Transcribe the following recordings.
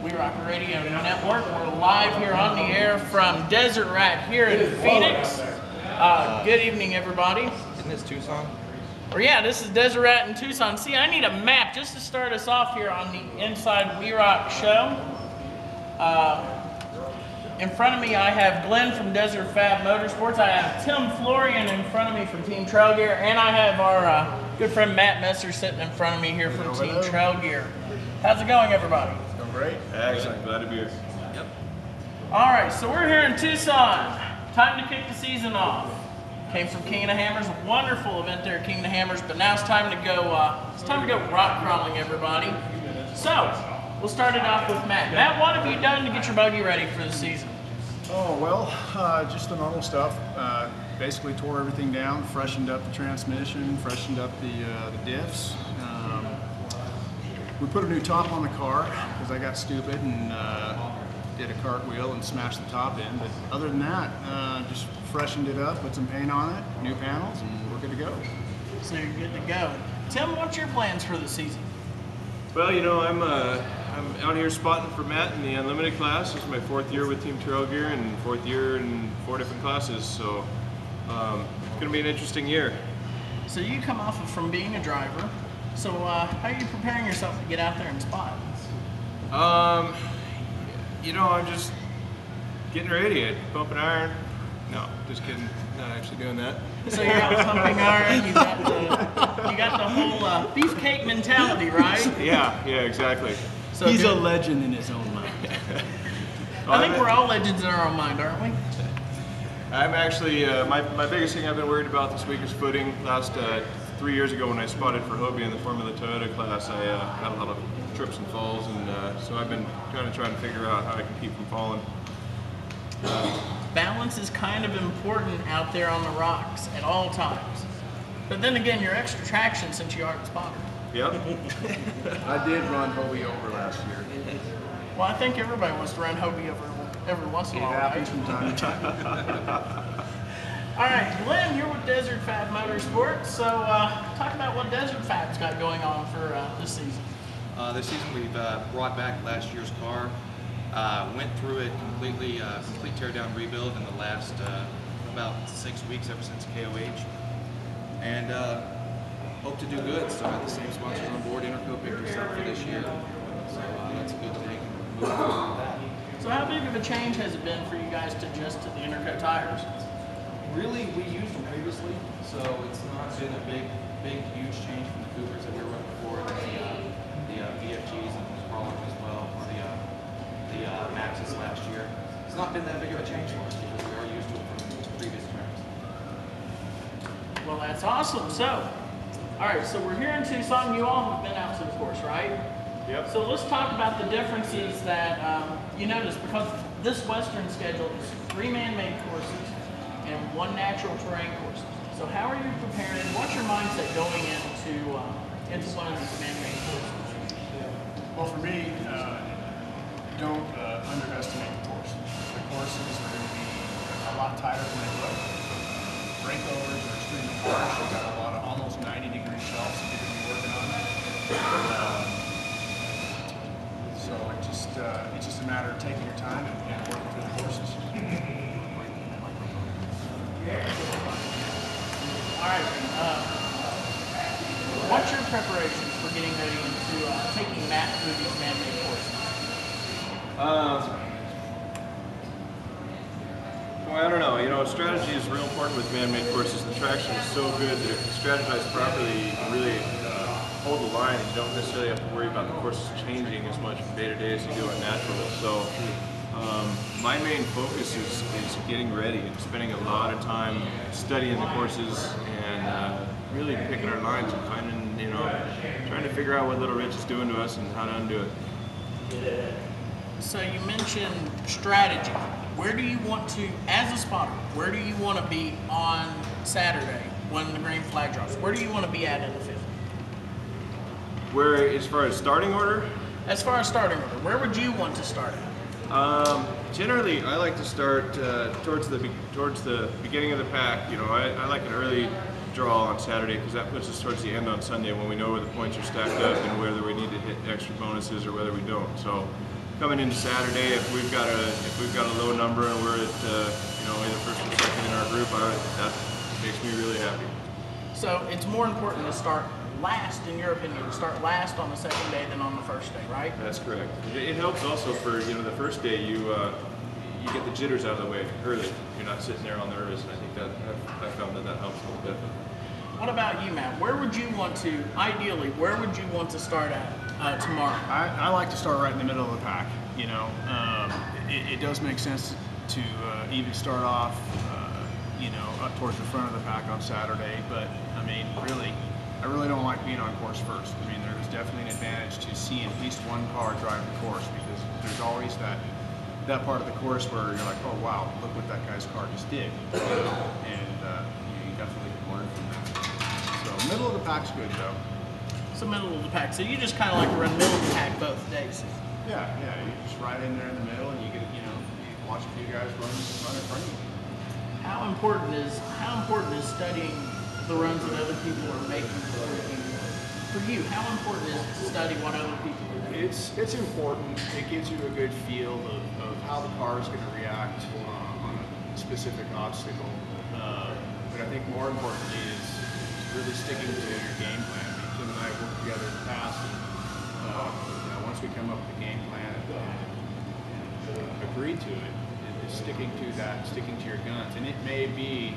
We Rock Radio Network. We're live here on the air from Desert Rat here in Phoenix. Good evening, everybody. Isn't this Tucson? Or yeah, this is Desert Rat in Tucson. See, I need a map just to start us off here on the Inside We Rock show. In front of me, I have Glenn from Desert Fab Motorsports. I have Tim Florian in front of me from Team Trail Gear, and I have our good friend Matt Messer sitting in front of me here from Team Trail Gear. How's it going, everybody? It's going great. Excellent. Glad to be here. Yep. All right, so we're here in Tucson. Time to kick the season off. Came from King of the Hammers, a wonderful event there at King of the Hammers, but now it's time to go. Rock crawling, everybody. So we'll start it off with Matt. Matt, what have you done to get your buggy ready for the season? Oh, well, just the normal stuff. Basically tore everything down, freshened up the transmission, freshened up the diffs. We put a new top on the car because I got stupid and did a cartwheel and smashed the top in. But other than that, just freshened it up, put some paint on it, new panels, and we're good to go. So you're good to go. Tim, what's your plans for the season? Well, you know, I'm out here spotting for Matt in the Unlimited class. This is my 4th year with Team Trail Gear and 4th year in 4 different classes. So it's going to be an interesting year. So you come off of from being a driver. So how are you preparing yourself to get out there and spot? You know, I'm just getting ready, pumping iron. No, just kidding. Not actually doing that. So you're out pumping iron. You got the whole beefcake mentality, right? Yeah, exactly. So He's a legend in his own mind. I think we're all legends in our own mind, aren't we? I'm actually, my biggest thing I've been worried about this week is footing. Last 3 years ago when I spotted for Hobie in the Formula Toyota class, I had a lot of trips and falls, and so I've been trying to figure out how I can keep from falling. Balance is kind of important out there on the rocks at all times. But then again, your extra traction since you are the spotter. Yep. I did run Hobie over last year. Well, I think everybody wants to run Hobie over every once in a while, It happens right? from time to time. All right, Glenn, you're with Desert Fab Motorsports, so talk about what Desert Fab's got going on for this season. This season we've brought back last year's car, went through it completely, complete teardown rebuild in the last about 6 weeks ever since KOH, and hope to do good. So got the same sponsors on board. Interco picked us up for this year, so that's a good thing. Moving forward with that. So how big of a change has it been for you guys to adjust to the Interco tires? Really, we used them previously, so it's not been a big, huge change from the Coopers that we were running before, the VFGs and the Crawlers as well, or the Maxes last year. It's not been that big of a change for us because we are used to it from previous terms. Well, that's awesome. So, all right, so we're here in Tucson. You all have been out to the course, right? Yep. So let's talk about the differences that you notice, because this Western schedule is 3 man-made courses and 1 natural terrain course. So how are you preparing? What's your mindset going into one of these man-made courses? Well, for me, don't underestimate the course. The courses are going to be a lot tighter than they look. Breakovers are extremely harsh. You've got a lot of almost 90-degree shelves that you're going to be working on. So it's just a matter of taking your time and working through the courses. All right. What's your preparations for getting ready into taking Matt through these man-made courses? Well, I don't know. You know, strategy is real important with man-made courses. The traction is so good that if you strategize properly, you can really hold the line. You don't necessarily have to worry about the courses changing as much from day to day as you do on natural. So my main focus is getting ready and spending a lot of time studying the courses and really picking our lines and finding, you know, trying to figure out what Little Rich is doing to us and how to undo it. So you mentioned strategy. Where do you want to, as a spotter, where do you want to be on Saturday when the green flag drops? Where do you want to be at in the field? Where, as far as starting order? As far as starting order, where would you want to start at? Generally, I like to start towards the beginning of the pack. You know, I like an early draw on Saturday because that puts us towards the end on Sunday when we know where the points are stacked up and whether we need to hit extra bonuses or whether we don't. So coming into Saturday, if we've got a low number and we're at either first or second in our group, that makes me really happy. So it's more important to start last, in your opinion, to start last on the second day than on the first day, right? That's correct. It helps also for the first day you get the jitters out of the way early. You're not sitting there on nervous, and I think that I found that helps a little bit. What about you, Matt? Where would you want to, ideally, where would you want to start at tomorrow? I like to start right in the middle of the pack. It does make sense to even start off, up towards the front of the pack on Saturday. But I mean, really, I really don't like being on course first. I mean, there's definitely an advantage to seeing at least one car drive the course, because there's always that part of the course where you're like, oh wow, look what that guy's car just did, and you definitely can learn from that. So middle of the pack's good though. So middle of the pack. So you just kind of like to run middle of the pack both days. Yeah, you just ride in there in the middle, and you watch a few guys run in front of you. How important is studying the runs that other people are making for you? How important is it to study what other people are doing? It's important. It gives you a good feel of how the car is going to react on a specific obstacle. But I think more importantly is really sticking to your game plan. I mean, Tim and I worked together in the past, and once we come up with a game plan and agree to it, is sticking to that, sticking to your guns. And it may be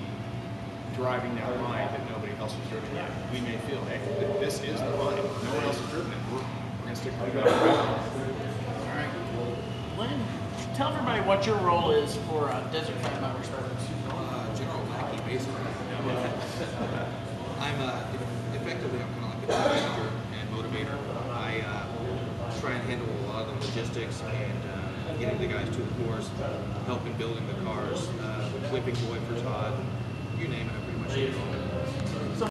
driving that line that nobody else has driven yet. We may feel, hey, this is the line. No one else has driven it. We're going to stick to that. All right. Lynn, tell everybody what your role is for Desert Flat Motorsports. General Lackey, basically. I'm effectively, I'm kind of like a team manager and motivator. I try and handle a lot of the logistics and getting the guys to the course, helping building the cars, flipping boy for Todd,